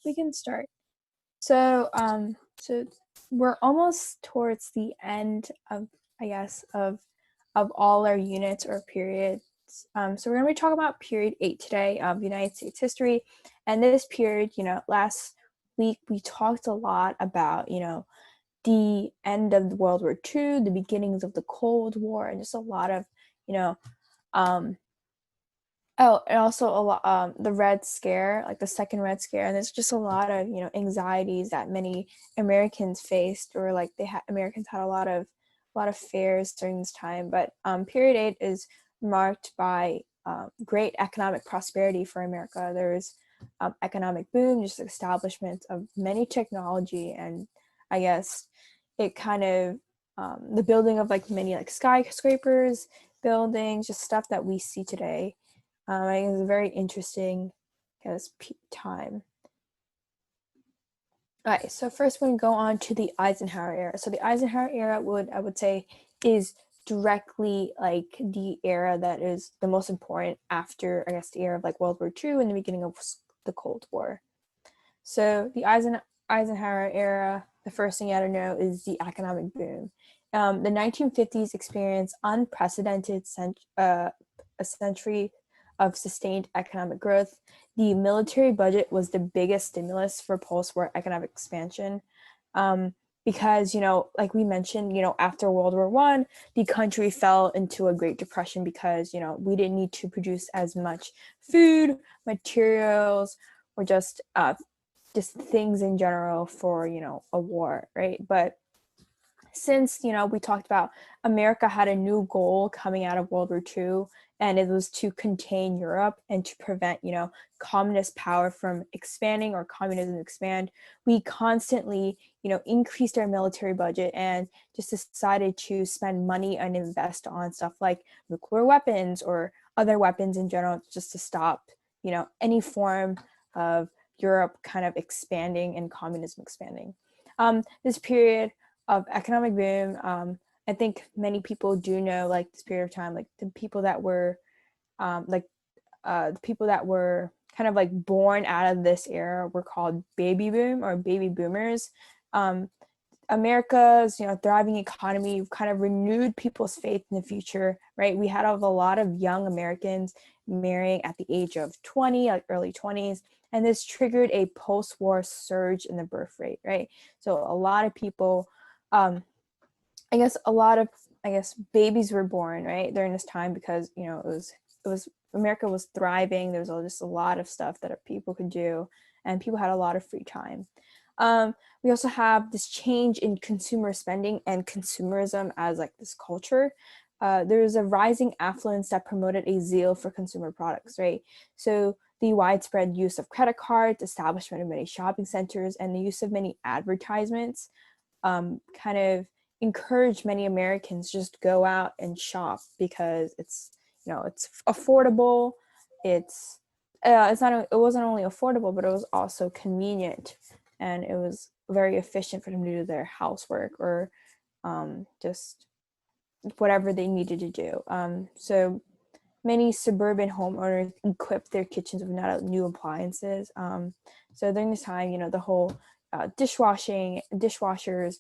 we can start. So, so we're almost towards the end of, I guess, of all our units or periods. So we're going to be talking about period 8 today of United States history. And this period, last week we talked a lot about, the end of World War II, the beginnings of the Cold War, and just a lot of, um, oh, and also a lot, the Red Scare, like the second Red Scare, and there's just a lot of anxieties that many Americans faced, or like Americans had a lot of fears during this time. But period 8 is marked by great economic prosperity for America. There was economic boom, just establishment of many technology, and I guess it kind of the building of like many like skyscrapers, buildings, just stuff that we see today. I think it's a very interesting time. All right, so first we're going to go on to the Eisenhower era. So the Eisenhower era I would say is directly like the era that is the most important after, I guess, the era of like World War II and the beginning of the Cold War. So the Eisenhower era, the first thing you gotta know is the economic boom. The 1950s experienced unprecedented a century of sustained economic growth. The military budget was the biggest stimulus for post-war economic expansion. Because, like we mentioned, after World War I, the country fell into a Great Depression because, we didn't need to produce as much food, materials, or just things in general for, a war, right? But since, we talked about America had a new goal coming out of World War II, and it was to contain Europe and to prevent, communist power from expanding or communism expand, we constantly, increased our military budget and just decided to spend money and invest on stuff like nuclear weapons or other weapons in general, just to stop, any form of Europe kind of expanding and communism expanding. This period of economic boom, I think many people do know like this period of time, like the people that were the people that were kind of like born out of this era were called baby boom or baby boomers. America's thriving economy kind of renewed people's faith in the future, right? We had a lot of young Americans marrying at the age of 20, like early 20s, and this triggered a post-war surge in the birth rate, right? So a lot of people, I guess babies were born, right, during this time because it was America was thriving. There was just a lot of stuff that people could do, and people had a lot of free time. We also have this change in consumer spending and consumerism as like this culture. There was a rising affluence that promoted a zeal for consumer products, right? So the widespread use of credit cards, establishment of many shopping centers, and the use of many advertisements kind of encouraged many Americans just go out and shop because it's affordable. It wasn't only affordable, but it was also convenient, and it was very efficient for them to do their housework or just whatever they needed to do. So many suburban homeowners equipped their kitchens with not new appliances. So during this time, the whole dishwashers,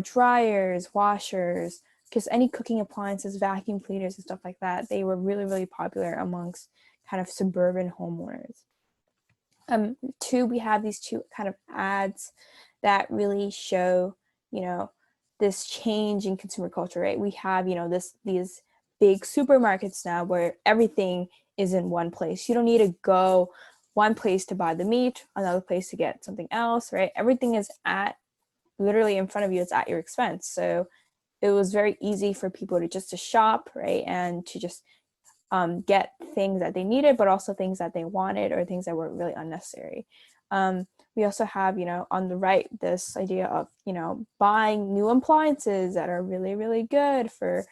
dryers, washers, just any cooking appliances, vacuum cleaners and stuff like that, they were really, really popular amongst kind of suburban homeowners. We have these two kind of ads that really show, this change in consumer culture, right? We have, these big supermarkets now where everything is in one place. You don't need to go one place to buy the meat, another place to get something else, right? Everything is literally in front of you. It's at your expense. So it was very easy for people to shop, right? And to just get things that they needed, but also things that they wanted or things that were really unnecessary. We also have, on the right, this idea of, buying new appliances that are really, really good for,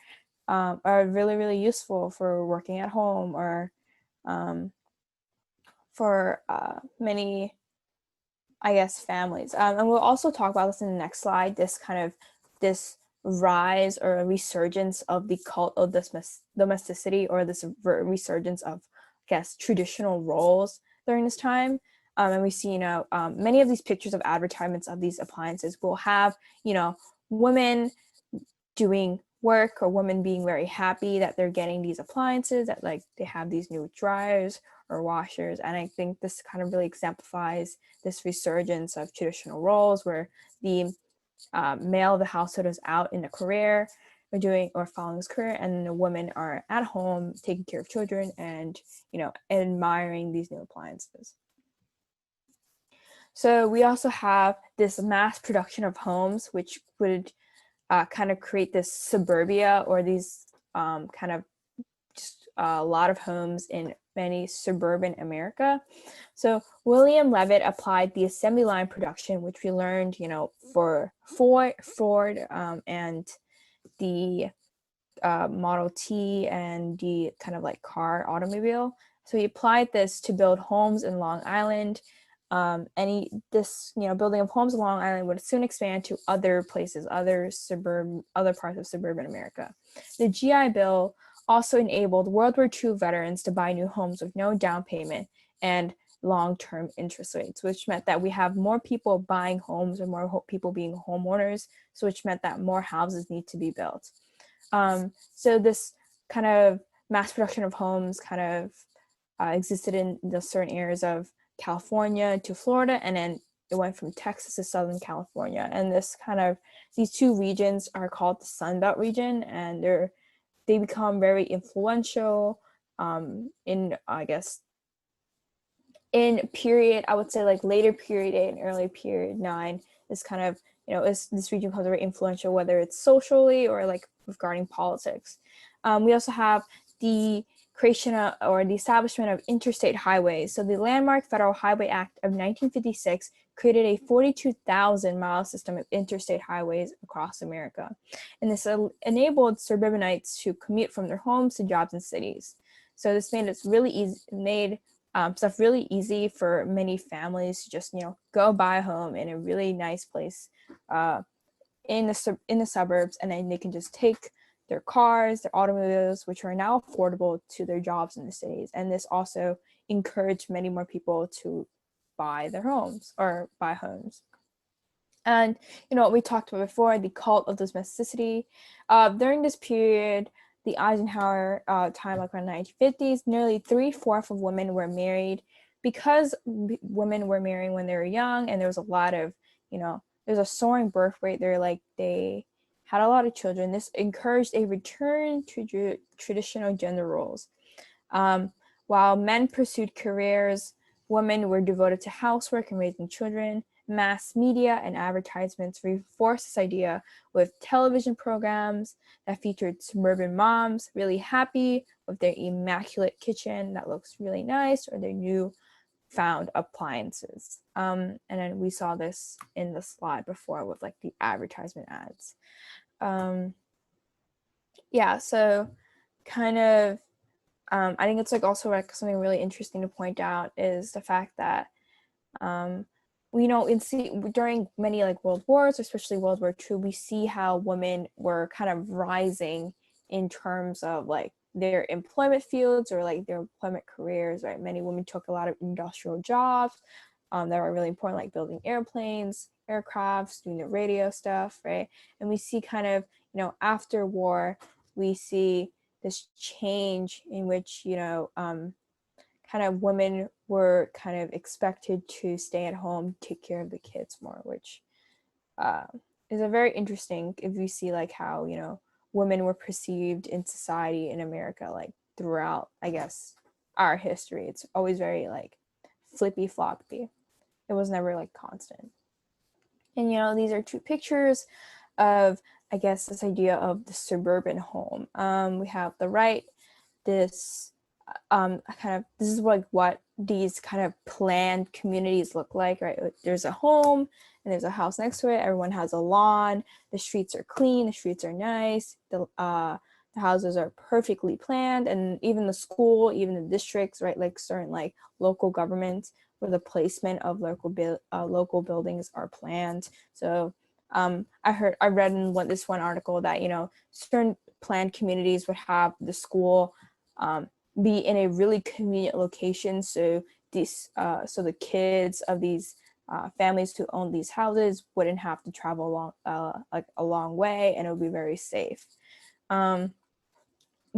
are really, really useful for working at home or for many, I guess, families. And we'll also talk about this in the next slide, this rise or a resurgence of the cult of domesticity, or this resurgence of, I guess, traditional roles during this time. And we see, many of these pictures of advertisements of these appliances will have, women doing work or women being very happy that they're getting these appliances, that like they have these new dryers or washers. And I think this kind of really exemplifies this resurgence of traditional roles where the male of the household is out in a career or following his career, and the women are at home taking care of children and admiring these new appliances. So we also have this mass production of homes, which would kind of create this suburbia, or these kind of just a lot of homes in many suburban America. So William Levitt applied the assembly line production, which we learned, for Ford and the Model T and the kind of like car automobile. So he applied this to build homes in Long Island. Building of homes in Long Island would soon expand to other places, other parts of suburban America. The GI Bill also enabled World War II veterans to buy new homes with no down payment and long-term interest rates, which meant that we have more people buying homes and more people being homeowners, so which meant that more houses need to be built. So this kind of mass production of homes kind of existed in the certain areas of California to Florida, and then it went from Texas to Southern California. And these two regions are called the Sun Belt region, and they become very influential in period, I would say like later period 8 and early period 9 is kind of, this region becomes very influential, whether it's socially or like regarding politics. We also have the creation or the establishment of interstate highways. So the landmark Federal Highway Act of 1956 created a 42,000-mile system of interstate highways across America. And this enabled suburbanites to commute from their homes to jobs in cities. So this made it really easy, stuff really easy for many families to just, go buy a home in a really nice place in the suburbs, and then they can just take their cars, their automobiles, which are now affordable, to their jobs in the cities. And this also encouraged many more people to buy homes. And what we talked about before, the cult of domesticity. During this period, the Eisenhower time, like around the 1950s, nearly 3/4 of women were married. Because women were marrying when they were young, and there was a lot of, there's a soaring birth rate. They had a lot of children. This encouraged a return to traditional gender roles. While men pursued careers, women were devoted to housework and raising children. Mass media and advertisements reinforced this idea with television programs that featured suburban moms really happy with their immaculate kitchen that looks really nice, or their new found appliances. And then we saw this in the slide before with like the advertisement ads. So kind of I think it's like also like something really interesting to point out is the fact that during many like world wars, especially World War II, we see how women were kind of rising in terms of like their employment fields or like their employment careers, right? Many women took a lot of industrial jobs that were really important, like building airplanes, aircrafts, doing the radio stuff, right? And we see kind of, after war, we see this change in which, kind of women were kind of expected to stay at home, take care of the kids more, which is a very interesting, if you see like how, women were perceived in society in America, like throughout, I guess, our history. It's always very like flippy floppy. It was never like constant. And, these are two pictures of, I guess, this idea of the suburban home. We have the right, this this is like what these kind of planned communities look like, right? There's a home and there's a house next to it. Everyone has a lawn. The streets are clean. The streets are nice. The houses are perfectly planned, and even the school, even the districts, right? Like certain like local governments, where the placement of local buildings are planned. So I read in this one article that certain planned communities would have the school be in a really convenient location, so these so the kids of these families who own these houses wouldn't have to travel like a long way, and it would be very safe.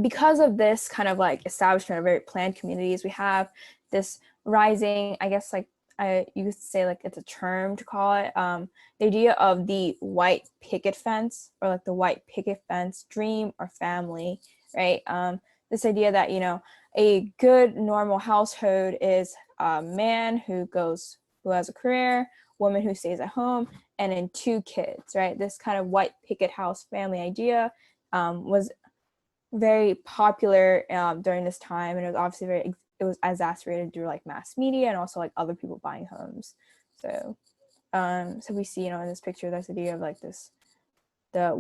Because of this kind of like establishment of very planned communities, we have this rising, I guess, like you could say like it's a term to call it, the idea of the white picket fence, or like the white picket fence dream or family, right? This idea that, you know, a good normal household is a man who has a career, woman who stays at home, and then 2 kids, right? This kind of white picket house family idea was very popular during this time, and it was obviously it was exacerbated through like mass media and also like other people buying homes. So so we see, you know, in this picture, this idea of like the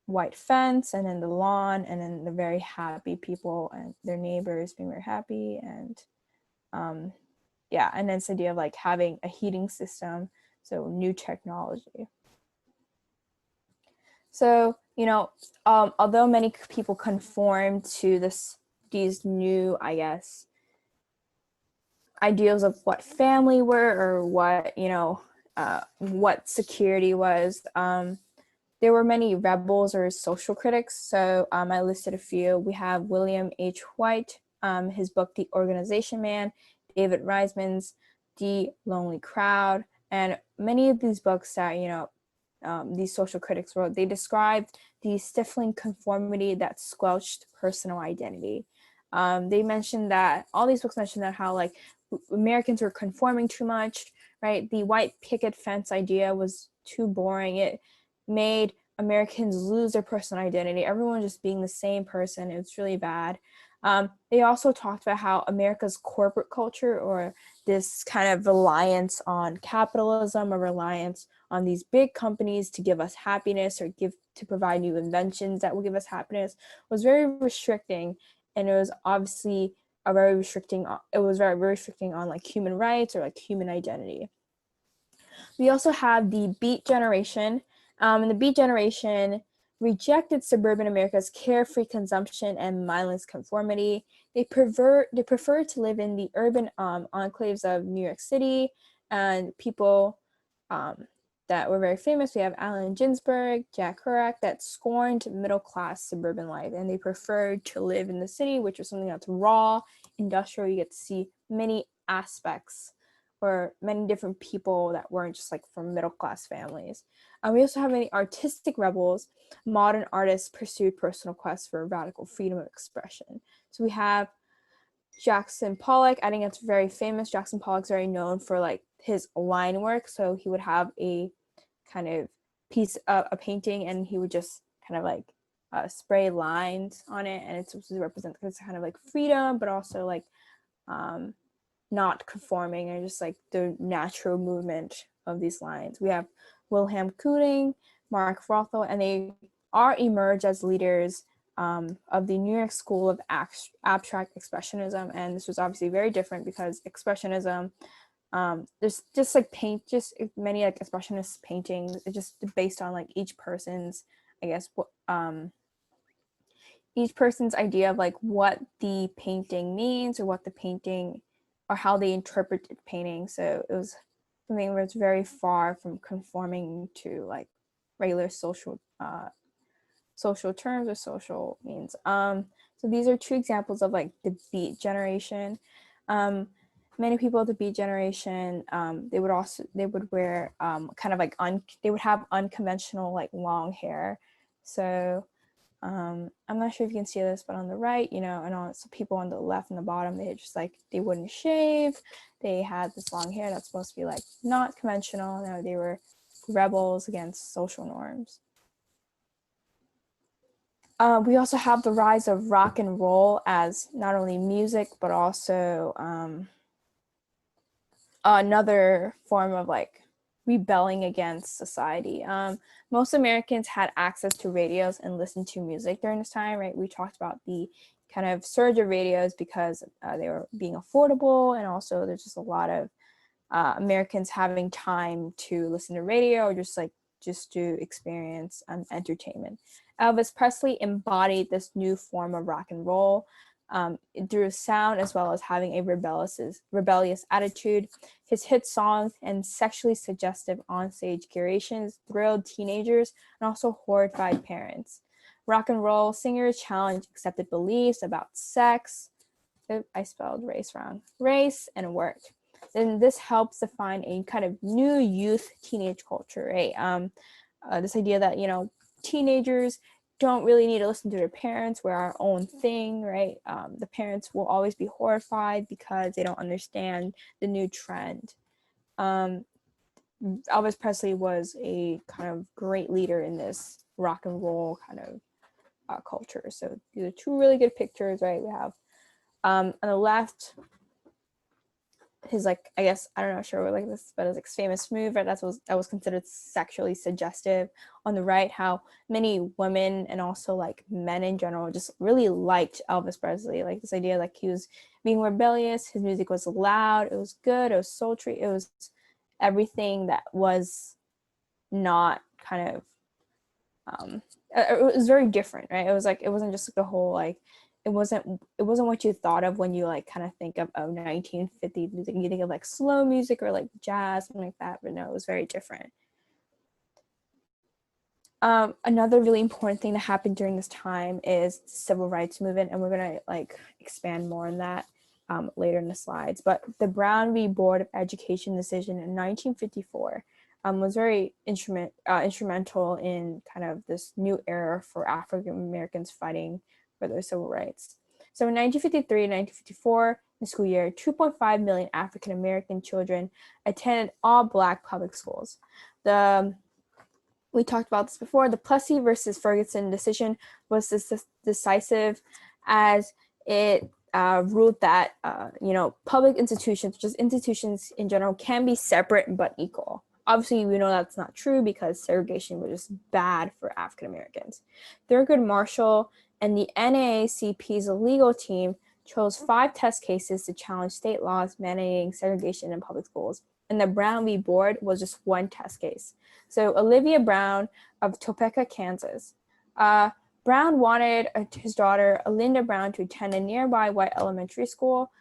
white fence, and then the lawn, and then the very happy people and their neighbors being very happy, and yeah, and then this idea of like having a heating system, so new technology. So, you know, although many people conform to these new, I guess, ideals of what family were, or what, you know, what security was, there were many rebels or social critics. So I listed a few. We have William H. White, his book, The Organization Man, David Reisman's The Lonely Crowd, and many of these books that, you know, these social critics wrote, they described the stifling conformity that squelched personal identity. They mentioned that, all these books mentioned that how like Americans were conforming too much, right? The white picket fence idea was too boring. It made Americans lose their personal identity. Everyone just being the same person. It was really bad. They also talked about how America's corporate culture, or this kind of reliance on capitalism, or reliance on these big companies to give us happiness, or to provide new inventions that will give us happiness, was very restricting. And it was obviously very restricting on like human rights, or like human identity. We also have the Beat Generation. And the Beat Generation rejected suburban America's carefree consumption and mindless conformity. They prefer to live in the urban enclaves of New York City, and people that were very famous. We have Allen Ginsberg, Jack Kerouac, that scorned middle-class suburban life, and they preferred to live in the city, which was something that's raw, industrial. You get to see many aspects, or many different people that weren't just like from middle-class families. We also have many artistic rebels. Modern artists pursued personal quests for radical freedom of expression. So we have Jackson Pollock. I think it's very famous. Jackson Pollock's very known for like his line work. So he would have a kind of piece of a painting, and he would just kind of like spray lines on it, and it's supposed to represent this kind of like freedom, but also like not conforming, and just like the natural movement of these lines. We have Wilhelm Kooning, Mark Rothko, and they are emerged as leaders of the New York School of Abstract Expressionism. And this was obviously very different, because Expressionism, there's just like many like expressionist paintings. It's just based on like each person's, I guess, each person's idea of like what the painting means, or what the painting, or how they interpreted painting. So it was something where it's very far from conforming to like regular social terms or social means. So these are 2 examples of like the Beat Generation. Many people of the Beat Generation, they would wear kind of like they would have unconventional like long hair. So I'm not sure if you can see this, but on the right, you know, and also people on the left and the bottom, they wouldn't shave. They had this long hair that's supposed to be like not conventional. You know, they were rebels against social norms. We also have the rise of rock and roll as not only music, but also another form of like rebelling against society. Most Americans had access to radios and listened to music during this time, right? We talked about the kind of surge of radios because they were being affordable, and also there's just a lot of Americans having time to listen to radio, or just to experience entertainment. Elvis Presley embodied this new form of rock and roll. through sound as well as having a rebellious attitude. His hit songs and sexually suggestive onstage curations thrilled teenagers and also horrified parents. Rock and roll singers challenged accepted beliefs about sex. I spelled race wrong. Race and work. And this helps define a kind of new youth teenage culture, right? This idea that, teenagers don't really need to listen to their parents. We're our own thing, right? The parents will always be horrified because they don't understand the new trend. Elvis Presley was a kind of great leader in this rock and roll kind of culture. So these are two really good pictures, right? We have on the left, his I guess I don't know sure like this, but his famous move, right? That was considered sexually suggestive. On the right, how many women and also like men in general just really liked Elvis Presley. Like this idea like he was being rebellious, his music was loud, it was good, it was sultry, it was everything that was not kind of it was very different, right? It was like it wasn't just like the whole like it wasn't what you thought of when you like kind of think of 1950s music. You think of like slow music or like jazz, something like that, but no, it was very different. Another really important thing that happened during this time is the civil rights movement, and we're gonna like expand more on that later in the slides. But the Brown v. Board of Education decision in 1954 was very instrumental in kind of this new era for African Americans fighting for their civil rights. So in 1953 and 1954, the school year, 2.5 million African American children attended all Black public schools. We talked about this before. The Plessy versus Ferguson decision was decisive, as it ruled that public institutions, just institutions in general, can be separate but equal. Obviously, we know that's not true because segregation was just bad for African Americans. Thurgood Marshall and the NAACP's legal team chose 5 test cases to challenge state laws mandating segregation in public schools, and the Brown v. Board was just 1 test case. So Olivia Brown of Topeka, Kansas. Brown wanted his daughter, Linda Brown, to attend a nearby white elementary school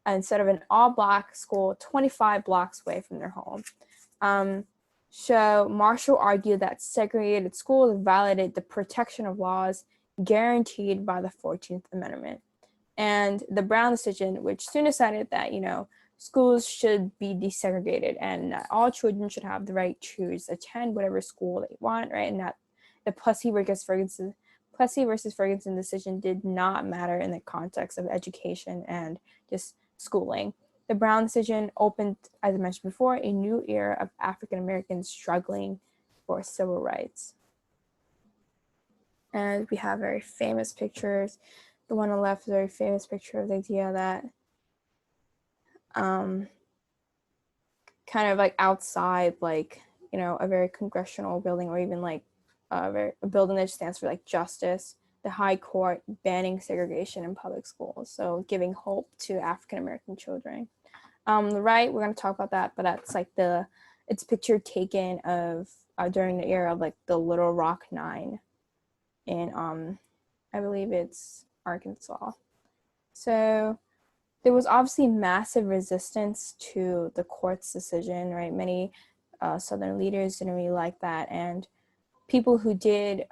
instead of an all-Black school 25 blocks away from their home. So Marshall argued that segregated schools violated the protection of laws guaranteed by the 14th Amendment. And the Brown decision, which soon decided that, schools should be desegregated and that all children should have the right to attend whatever school they want, right? And that the Plessy versus Ferguson decision did not matter in the context of education and just schooling. The Brown decision opened, as I mentioned before, a new era of African Americans struggling for civil rights. And we have very famous pictures. The one on the left is a very famous picture of the idea that kind of like outside, like, a very congressional building, or even like a building that stands for like justice, the High Court banning segregation in public schools. So giving hope to African American children. On the right, we're going to talk about that, but that's like it's a picture taken of during the era of like the Little Rock Nine in I believe it's Arkansas. So there was obviously massive resistance to the court's decision, right? Many Southern leaders didn't really like that, and people who did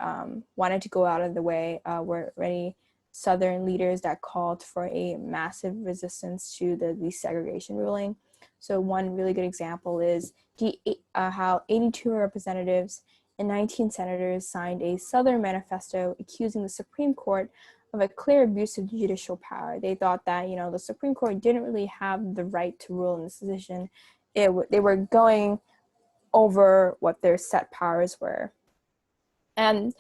wanted to go out of the way were already Southern leaders that called for a massive resistance to the desegregation ruling. So one really good example is how 82 representatives and 19 senators signed a Southern manifesto accusing the Supreme Court of a clear abuse of judicial power. They thought that, the Supreme Court didn't really have the right to rule in this decision. They were going over what their set powers were. And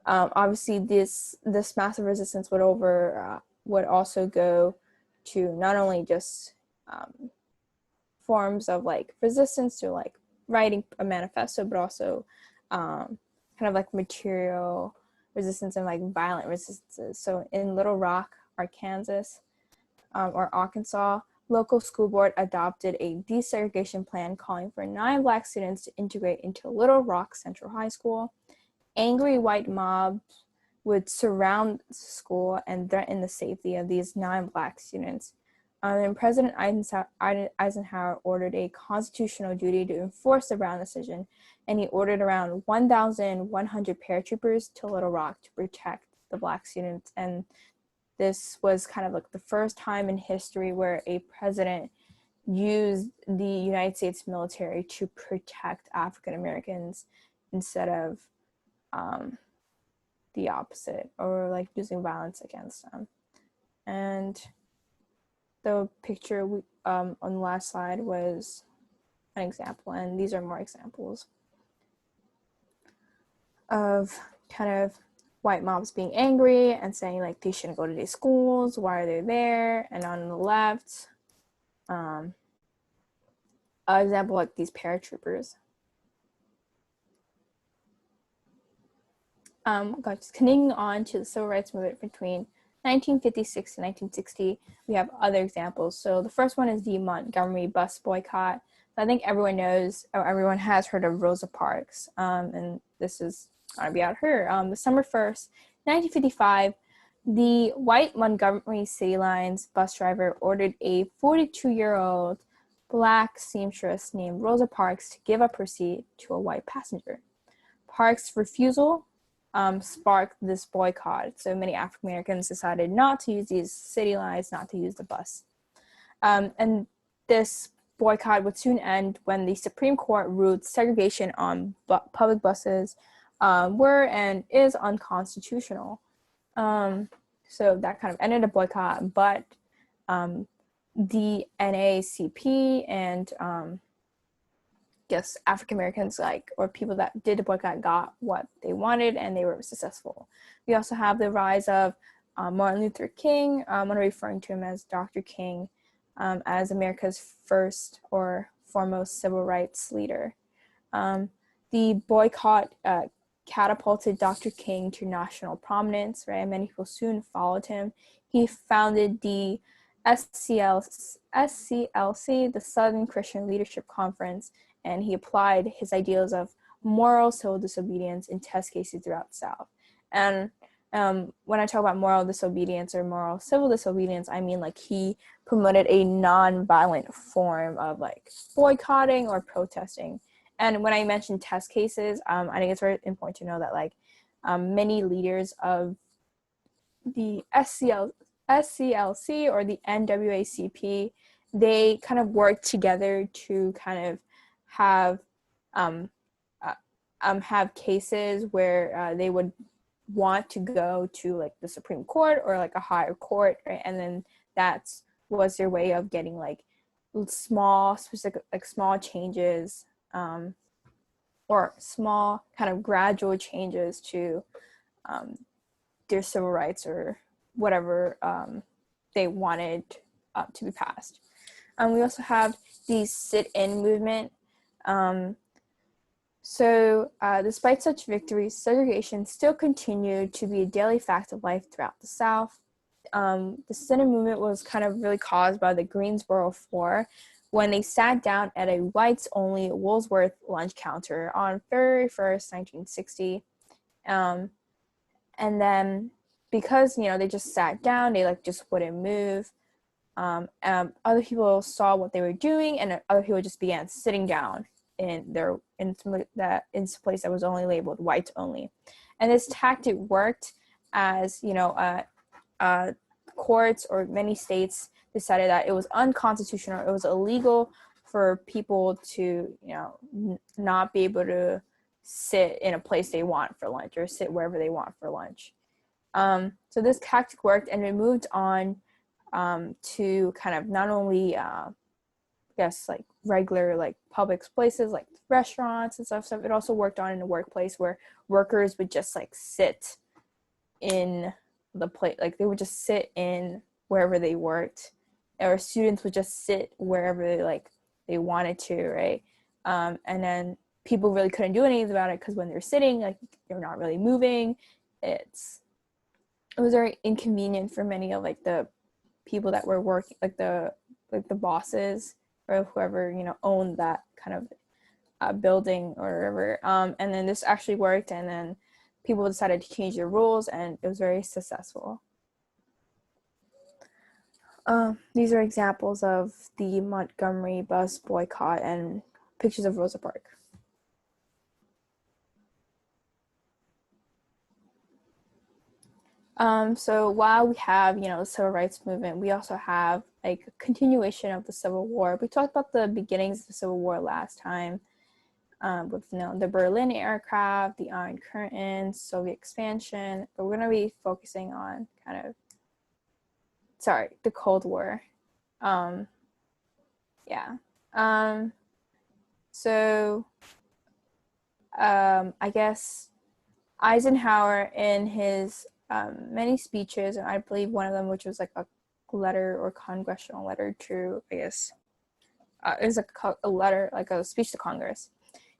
obviously this massive resistance would also go to not only just forms of like resistance to like writing a manifesto, but also kind of like material resistance and like violent resistances. So in Little Rock, Arkansas, local school board adopted a desegregation plan calling for 9 Black students to integrate into Little Rock Central High School. Angry white mobs would surround the school and threaten the safety of these non-Black students. And President Eisenhower ordered a constitutional duty to enforce the Brown decision, and he ordered around 1,100 paratroopers to Little Rock to protect the Black students. And this was kind of like the first time in history where a president used the United States military to protect African Americans instead of the opposite, or like using violence against them. And the picture on the last slide was an example, and these are more examples of kind of white mobs being angry and saying like they shouldn't go to these schools, why are they there? And on the left, an example like these paratroopers. Continuing on to the civil rights movement between 1956 to 1960, we have other examples. So the first one is the Montgomery bus boycott. I think everyone knows, or everyone has heard of Rosa Parks, and this is going to be about her. December 1st, 1955, the white Montgomery City Lines bus driver ordered a 42-year-old Black seamstress named Rosa Parks to give up her seat to a white passenger. Parks' refusal sparked this boycott. So many African Americans decided not to use these city lines, not to use the bus. And this boycott would soon end when the Supreme Court ruled segregation on public buses were and is unconstitutional. So that kind of ended the boycott, but the NAACP and guess African Americans or people that did the boycott got what they wanted and they were successful. We also have the rise of Martin Luther King. I'm referring to him as Dr. King, as America's first or foremost civil rights leader. The boycott catapulted Dr. King to national prominence, right? Many people soon followed him. He founded the SCLC, the Southern Christian Leadership Conference, and he applied his ideals of moral civil disobedience in test cases throughout the South. And when I talk about moral disobedience or moral civil disobedience, I mean like he promoted a non-violent form of like boycotting or protesting. And when I mention test cases, I think it's very important to know that like many leaders of the SCLC or the NAACP, they kind of work together to kind of have cases where they would want to go to like the Supreme Court or like a higher court, right? And then that was their way of getting like small changes or small kind of gradual changes to their civil rights or whatever they wanted to be passed. We also have the sit-in movement. Despite such victories, segregation still continued to be a daily fact of life throughout the South. The sit-in movement was kind of really caused by the Greensboro Four when they sat down at a whites-only Woolworth lunch counter on February 1st, 1960. And then because, they just sat down, they like just wouldn't move. Other people saw what they were doing, and other people just began sitting down in some place that was only labeled white only. And this tactic worked as, courts or many states decided that it was unconstitutional, it was illegal for people to, not be able to sit in a place they want for lunch or sit wherever they want for lunch. So this tactic worked, and it moved on to kind of not only, like regular like public places like restaurants and stuff. It also worked on in the workplace where workers would just like sit in the place, like they would just sit in wherever they worked, or students would just sit wherever they wanted to, right? And then people really couldn't do anything about it because when they're sitting, like they're not really moving. It was very inconvenient for many of like the people that were working, like the bosses or whoever owned that kind of building or whatever. And then this actually worked, and then people decided to change the rules, and it was very successful. These are examples of the Montgomery bus boycott and pictures of Rosa Parks. So while we have, the civil rights movement, we also have like a continuation of the Civil War. We talked about the beginnings of the Civil War last time, with the Berlin aircraft, the Iron Curtain, Soviet expansion, but we're going to be focusing on the Cold War. I guess Eisenhower, in his many speeches, and I believe one of them, which was like a letter or congressional letter to, I guess, it was a letter, like a speech to Congress.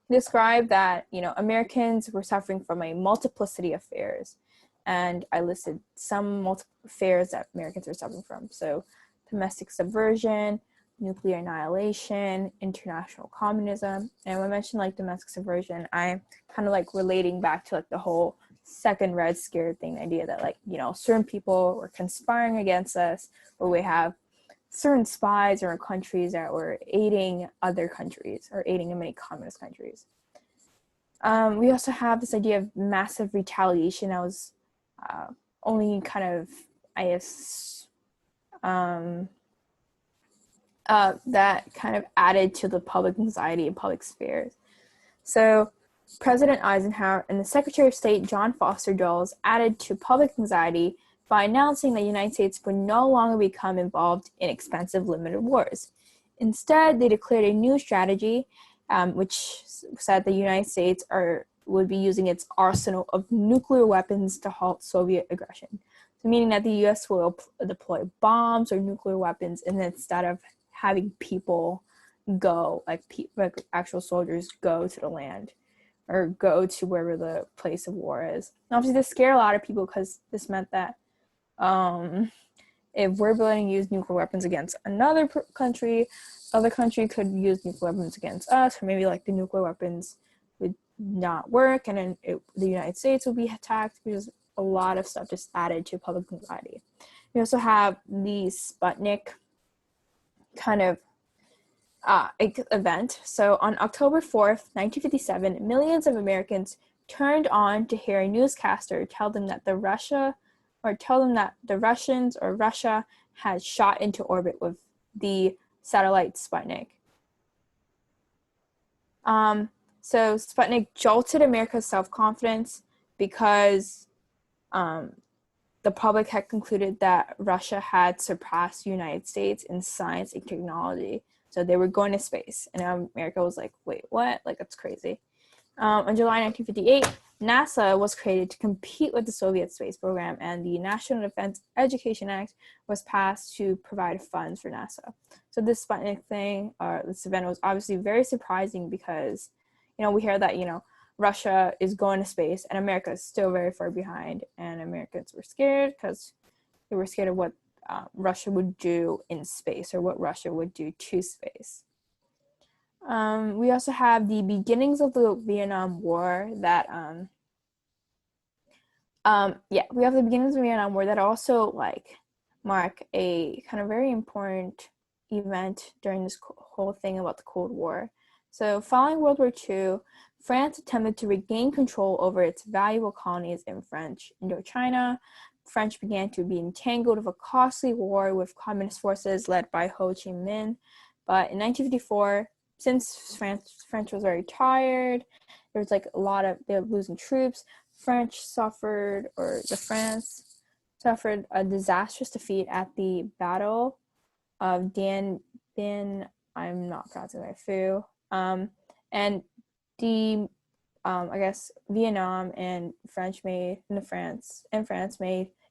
He described that, Americans were suffering from a multiplicity of fears. And I listed some fears that Americans were suffering from. So domestic subversion, nuclear annihilation, international communism. And when I mentioned like domestic subversion, I'm kind of like relating back to like the whole second Red Scare thing, the idea that like, certain people were conspiring against us, or we have certain spies in our countries that were aiding other countries or aiding in many communist countries. We also have this idea of massive retaliation that was only kind of, I guess, that kind of added to the public anxiety and public fears. So President Eisenhower and the Secretary of State John Foster Dulles added to public anxiety by announcing that the United States would no longer become involved in expensive limited wars. Instead, they declared a new strategy, which said the United States would be using its arsenal of nuclear weapons to halt Soviet aggression. So meaning that the U.S. will deploy bombs or nuclear weapons, and instead of having people go, like actual soldiers go to the land or go to wherever the place of war is. And obviously, this scared a lot of people because this meant that if we're willing to use nuclear weapons against another country, other country could use nuclear weapons against us, or maybe like the nuclear weapons would not work, and then the United States would be attacked, because a lot of stuff just added to public anxiety. We also have the Sputnik kind of event. So on October 4th, 1957, millions of Americans turned on to hear a newscaster tell them that the Russians or Russia had shot into orbit with the satellite Sputnik. So Sputnik jolted America's self-confidence because the public had concluded that Russia had surpassed the United States in science and technology. So they were going to space. And America was like, wait, what? Like, that's crazy. On July 1958, NASA was created to compete with the Soviet space program, and the National Defense Education Act was passed to provide funds for NASA. So this Sputnik thing, this event, was obviously very surprising because, we hear that, Russia is going to space and America is still very far behind, and Americans were scared because they were scared of what Russia would do in space, or what Russia would do to space. We also have the beginnings of the Vietnam War that, we have the beginnings of the Vietnam War that also like mark a kind of very important event during this whole thing about the Cold War. So following World War II, France attempted to regain control over its valuable colonies in French Indochina. French began to be entangled with a costly war with communist forces led by Ho Chi Minh. But in 1954, since French was very tired, there was like they were losing troops. France suffered a disastrous defeat at the Battle of Dien Bien. I'm not pronouncing that, Phu. And the I guess Vietnam and France made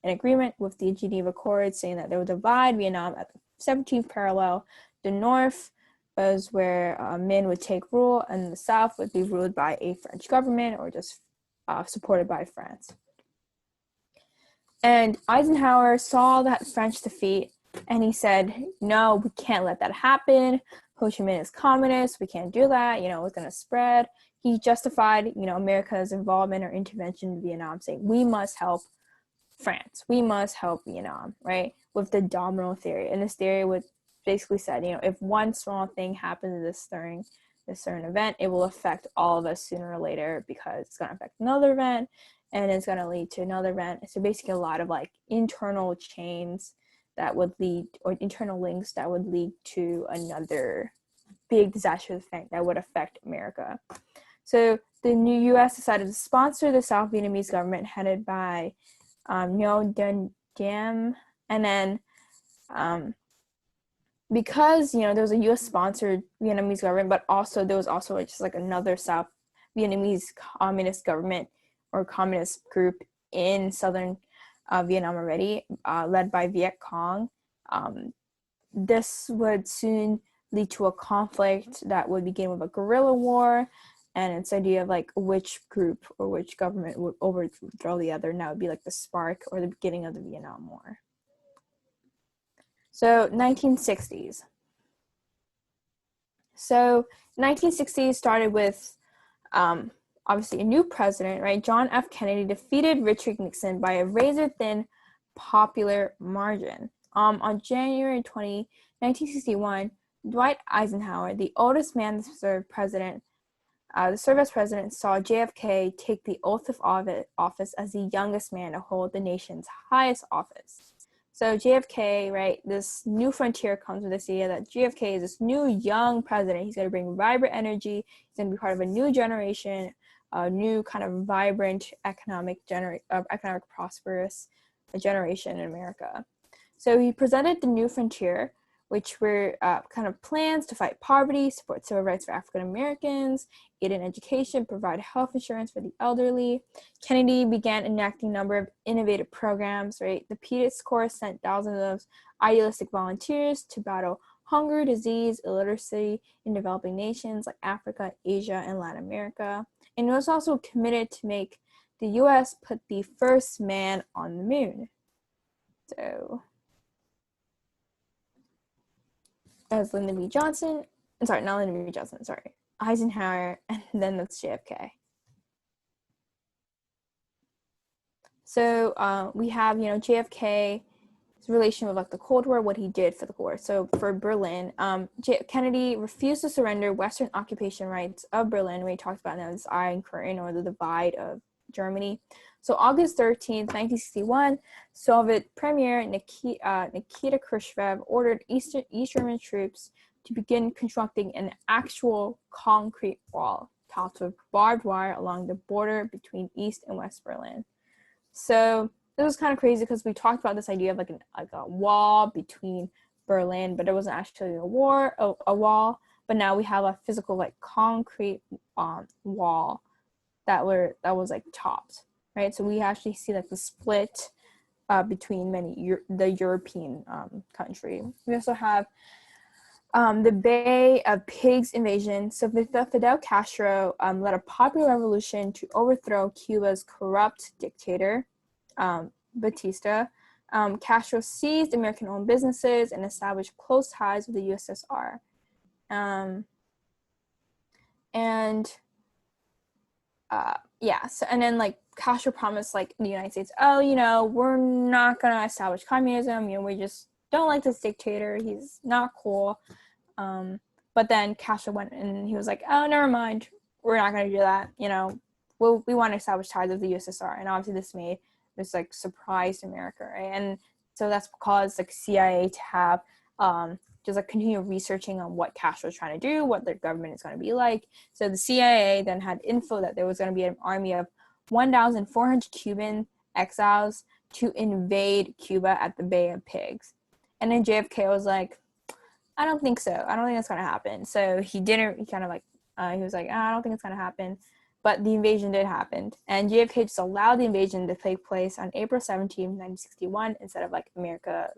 an agreement with the Geneva Accords, saying that they would divide Vietnam at the 17th parallel. The north was where Minh would take rule, and the south would be ruled by a French government, or just supported by France. And Eisenhower saw that French defeat, and he said, no, we can't let that happen. Ho Chi Minh is communist, we can't do that, it's going to spread. He justified, America's involvement or intervention in Vietnam, saying we must help France, we must help Vietnam, right? With the domino theory. And this theory would basically said, if one small thing happens during this certain event, it will affect all of us sooner or later, because it's going to affect another event and it's going to lead to another event. So basically a lot of like internal chains that would lead, or internal links that would lead to another big disastrous event that would affect America. So the new U.S. decided to sponsor the South Vietnamese government headed by Ngo Dinh Diem. And then because, there was a U.S.-sponsored Vietnamese government, but also there was also just like another South Vietnamese communist government or communist group in southern Vietnam already, led by Viet Cong. This would soon lead to a conflict that would begin with a guerrilla war, and its idea of like which group or which government would overthrow the other, and that would be like the spark or the beginning of the Vietnam War. So 1960s. So 1960s started with obviously a new president, right? John F. Kennedy defeated Richard Nixon by a razor-thin popular margin. On January 20, 1961, Dwight Eisenhower, the oldest man to serve as president, saw JFK take the oath of office as the youngest man to hold the nation's highest office. So JFK, right, this new frontier comes with this idea that JFK is this new young president. He's going to bring vibrant energy. He's going to be part of a new generation, a new kind of vibrant economic prosperous generation in America. So he presented the new frontier, which were kind of plans to fight poverty, support civil rights for African Americans, aid in education, provide health insurance for the elderly. Kennedy began enacting a number of innovative programs, right? The Peace Corps sent thousands of idealistic volunteers to battle hunger, disease, illiteracy in developing nations like Africa, Asia, and Latin America. And he was also committed to make the U.S. put the first man on the moon. So that was Lyndon B. Johnson. Sorry, not Lyndon B. Johnson, sorry. Eisenhower, and then that's JFK. So we have, JFK's relation with like the Cold War, what he did for the Cold War. So for Berlin, Kennedy refused to surrender Western occupation rights of Berlin. We talked about now this Iron Curtain, or the divide of Germany. So August 13th, 1961, Soviet Premier Nikita Khrushchev ordered East German troops to begin constructing an actual concrete wall topped with barbed wire along the border between East and West Berlin. So this was kind of crazy because we talked about this idea of like a wall between Berlin, but it wasn't actually a wall. But now we have a physical like concrete wall that was like topped, right? So we actually see like the split between the European country. We also have the Bay of Pigs invasion. So Fidel Castro led a popular revolution to overthrow Cuba's corrupt dictator, Batista. Castro seized American-owned businesses and established close ties with the USSR. So, and then like Castro promised like the United States, we're not gonna establish communism, we just don't like this dictator, he's not cool. But then Castro went and he was like, oh, never mind, we're not gonna do that, we want to establish ties with the USSR. And obviously this like surprised America, right? And so that's caused like CIA to have just like continue researching on what Castro was trying to do, what their government is going to be like. So the CIA then had info that there was going to be an army of 1,400 Cuban exiles to invade Cuba at the Bay of Pigs. And then JFK was like, I don't think so. I don't think that's going to happen. So he was like, I don't think it's going to happen. But the invasion did happen. And JFK just allowed the invasion to take place on April 17, 1961, instead of like America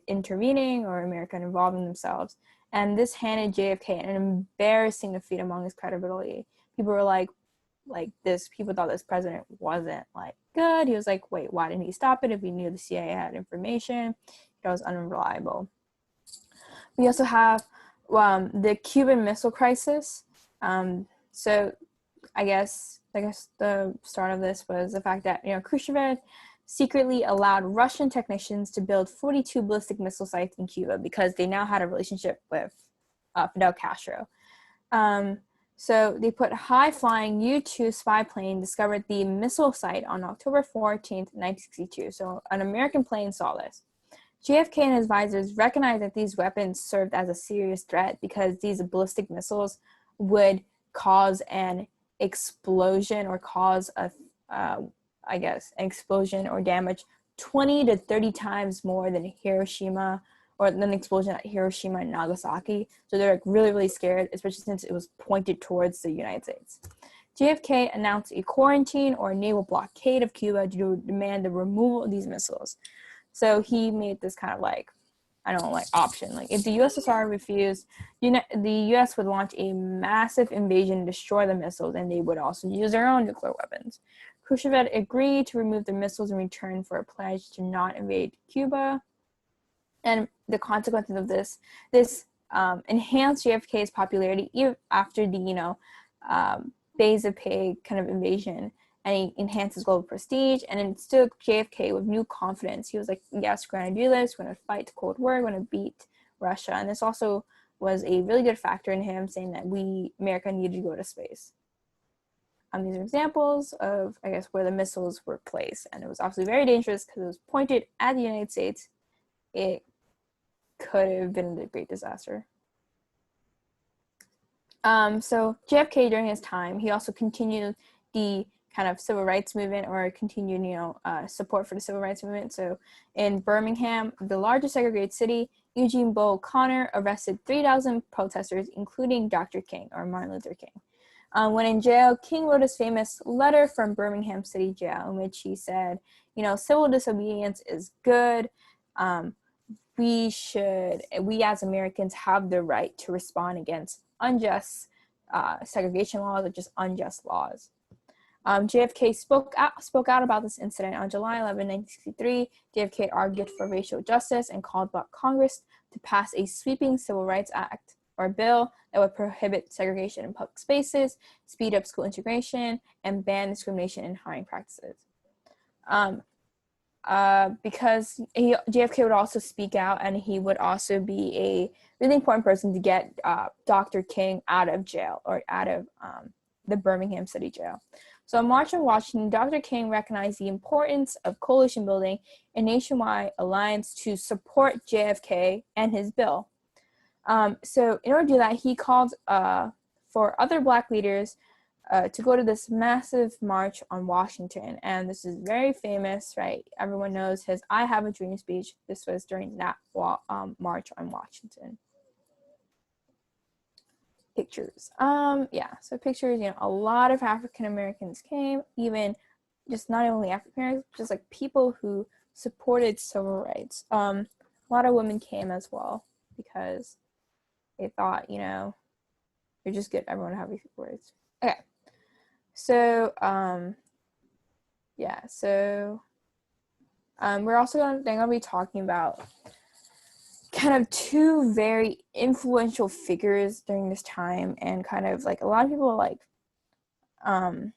intervening or America involving themselves. And this handed JFK an embarrassing defeat among his credibility. People were people thought this president wasn't like good. He was like, wait, why didn't he stop it if he knew the CIA had information? It was unreliable. We also have the Cuban Missile Crisis. So I guess the start of this was the fact that Khrushchev secretly allowed Russian technicians to build 42 ballistic missile sites in Cuba because they now had a relationship with Fidel Castro. So they put high-flying U-2 spy plane discovered the missile site on October 14th, 1962. So an American plane saw this. JFK and his advisors recognized that these weapons served as a serious threat because these ballistic missiles would cause an explosion or cause an explosion or damage 20 to 30 times more than Hiroshima or than the explosion at Hiroshima and Nagasaki. So they're like really, really scared, especially since it was pointed towards the United States. JFK announced a quarantine or a naval blockade of Cuba to demand the removal of these missiles. So he made this kind of option. Like if the USSR refused, the US would launch a massive invasion and destroy the missiles, and they would also use their own nuclear weapons. Khrushchev agreed to remove the missiles in return for a pledge to not invade Cuba. And the consequences of this enhanced JFK's popularity even after the Days of Pig kind of invasion, and he enhanced his global prestige and instilled JFK with new confidence. He was like, yes, we're going to do this, we're going to fight the Cold War, we're going to beat Russia. And this also was a really good factor in him saying that America needed to go to space. These are examples of, I guess, where the missiles were placed. And it was obviously very dangerous because it was pointed at the United States. It could have been a great disaster. So JFK, during his time, he also continued the kind of civil rights movement, or continued, support for the civil rights movement. So in Birmingham, the largest segregated city, Eugene Bo O'Connor arrested 3,000 protesters, including Dr. King, or Martin Luther King. When in jail, King wrote his famous letter from Birmingham City Jail, in which he said, civil disobedience is good. We as Americans have the right to respond against unjust segregation laws or just unjust laws. JFK spoke out about this incident on July 11, 1963. JFK argued for racial justice and called upon Congress to pass a sweeping Civil Rights Act or bill that would prohibit segregation in public spaces, speed up school integration, and ban discrimination in hiring practices. Because JFK would also speak out, and he would also be a really important person to get Dr. King out of jail, or out of the Birmingham City Jail. So on March on Washington, Dr. King recognized the importance of coalition building a nationwide alliance to support JFK and his bill. So in order to do that, he called for other Black leaders to go to this massive march on Washington. And this is very famous, right? Everyone knows his I Have a Dream speech. This was during that march on Washington. Pictures. So pictures, a lot of African Americans came, even just not only African Americans, just like people who supported civil rights. A lot of women came as well because they thought, you're just get everyone to have these words. Okay. So, we're also going to be talking about kind of two very influential figures during this time, and kind of like a lot of people I don't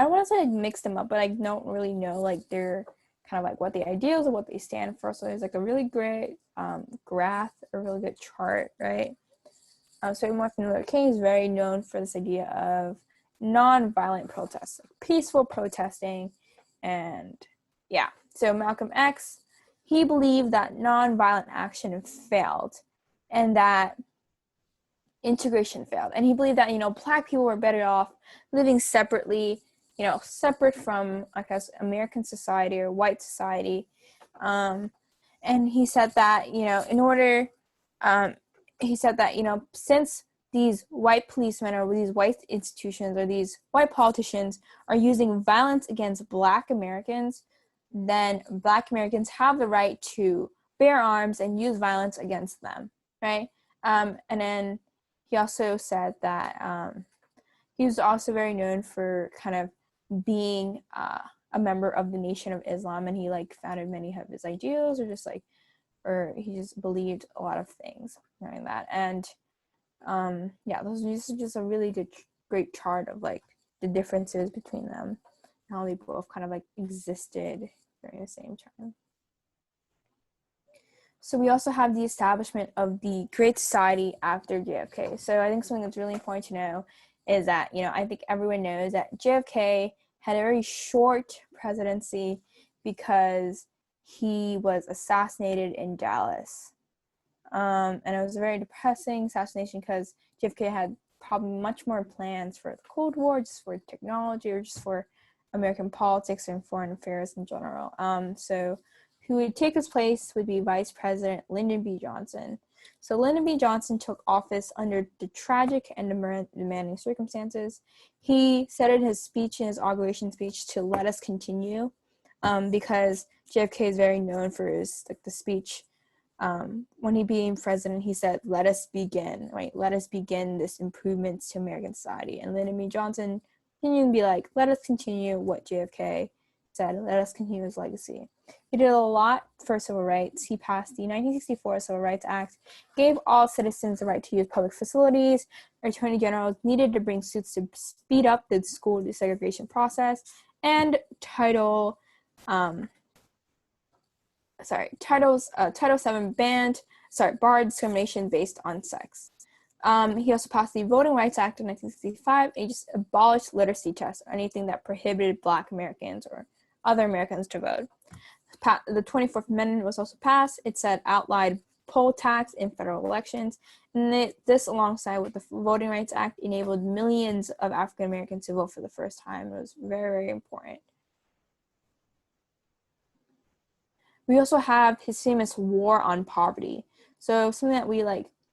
want to say mix them up, but I don't really know they're kind of what the ideals of what they stand for. So there's a really great graph, a really good chart, right? So Martin Luther King is very known for this idea of non-violent protests, peaceful protesting, and so Malcolm X, he believed that non-violent action failed, and that integration failed, and he believed that Black people were better off living separately, separate from American society or white society, and he said that since these white policemen or these white institutions or these white politicians are using violence against Black Americans, then Black Americans have the right to bear arms and use violence against them, right? And then he also said that he was also very known for kind of being a member of the Nation of Islam, and he founded many of his ideals, or just or he just believed a lot of things during that. And yeah, this is just a really great chart of like the differences between them, how they both kind of like existed during the same time. So we also have the establishment of the Great Society after JFK. So I think something that's really important to know is that, I think everyone knows that JFK had a very short presidency because he was assassinated in Dallas. And it was a very depressing assassination because JFK had probably much more plans for the Cold War, just for technology or just for American politics and foreign affairs in general. So who would take his place would be Vice President Lyndon B. Johnson. So Lyndon B. Johnson took office under the tragic and demanding circumstances. He said in his speech, in his inauguration speech, to let us continue, because JFK is very known for his the speech. When he became president, he said, "Let us begin, right? Let us begin this improvements to American society." And Lyndon B. Johnson continued to be like, "Let us continue what JFK said. Let us continue his legacy." He did a lot for civil rights. He passed the 1964 Civil Rights Act, gave all citizens the right to use public facilities. Attorney generals needed to bring suits to speed up the school desegregation process, and Title VII barred discrimination based on sex. He also passed the Voting Rights Act of 1965, and he just abolished literacy tests, or anything that prohibited Black Americans or other Americans to vote. The 24th Amendment was also passed. It said outlawed poll tax in federal elections, and this, alongside with the Voting Rights Act, enabled millions of African Americans to vote for the first time. It was very, very important. We also have his famous war on poverty. So something that we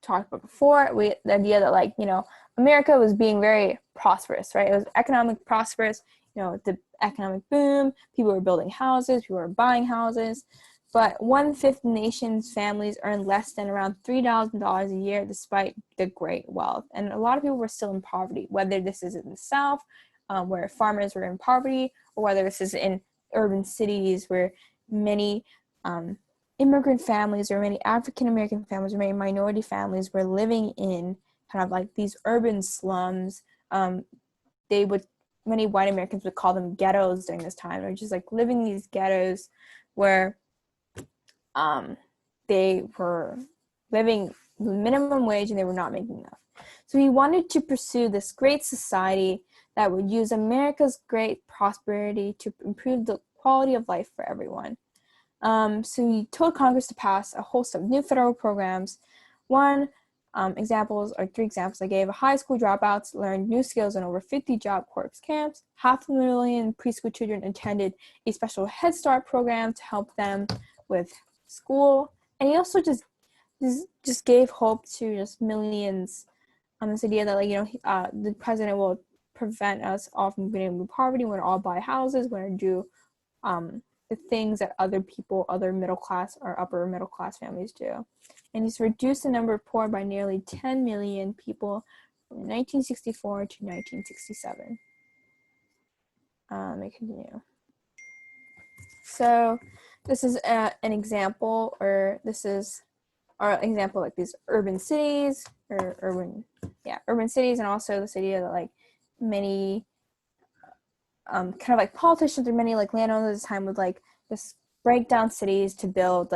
talked about before, the idea that America was being very prosperous, right? It was economic prosperous, the economic boom, people were building houses, people were buying houses, but 1/5 of the nation's families earned less than around $3,000 a year despite the great wealth. And a lot of people were still in poverty, whether this is in the South, where farmers were in poverty, or whether this is in urban cities where many immigrant families or many African American families or many minority families were living in kind of like these urban slums. Many white Americans would call them ghettos during this time. They're just living in these ghettos where they were living the minimum wage and they were not making enough. So he wanted to pursue this great society that would use America's great prosperity to improve the quality of life for everyone. So he told Congress to pass a host of new federal programs. Three examples I gave: high school dropouts learned new skills in over 50 Job Corps camps. 500,000 preschool children attended a special Head Start program to help them with school. And he also just gave hope to just millions. This idea that the president will prevent us all from being able to poverty. We're gonna all buy houses. We're gonna do the things that other middle class or upper middle class families do. And he's reduced the number of poor by nearly 10 million people from 1964 to 1967. Let me continue. So this is an example, or this is our example, these urban cities, urban cities, and also this idea that many kind of politicians or many landowners at the time would just break down cities to build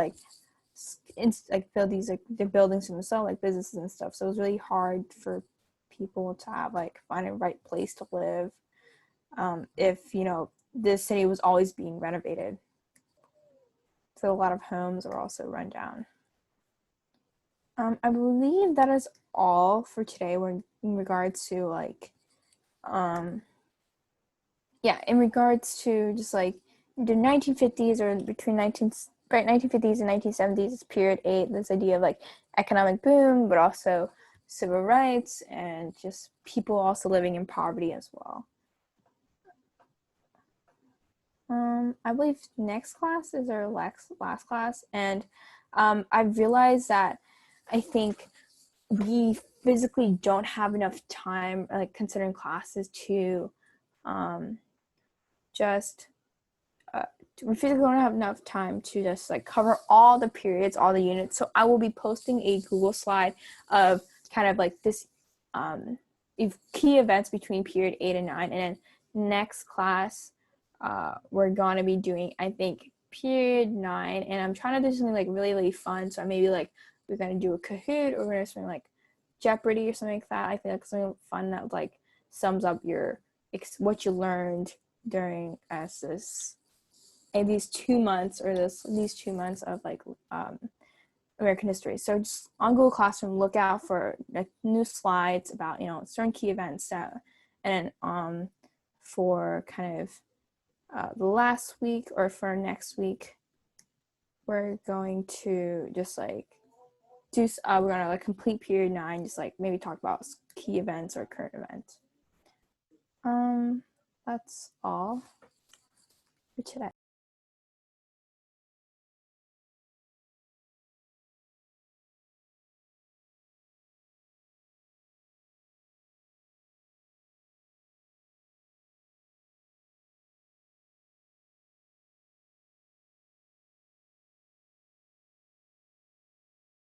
build these their buildings for themselves, businesses and stuff. So it was really hard for people to have find a right place to live if this city was always being renovated. So a lot of homes are also run down. I believe that is all for today in regards to in regards to just the 1950s or between 1950s and 1970s is period 8, this idea of economic boom, but also civil rights and just people also living in poverty as well. I believe next class is our last class, and I've realized that I think we physically don't have enough time, considering classes, to we feel like we don't have enough time to just like cover all the periods, all the units. So I will be posting a Google slide of kind of like this key events between period 8 and 9. And then next class, we're going to be doing, I think, period 9. And I'm trying to do something like really, really fun. So maybe like we're going to do a Kahoot, or we're going to do something like Jeopardy or something like that. I think like something fun that like sums up your what you learned during these 2 months, or these 2 months of like American history. So just on Google Classroom, look out for like new slides about certain key events. And for kind of the last week, or for next week, we're going to just like we're gonna like complete period 9, just like maybe talk about key events or current events. That's all for today.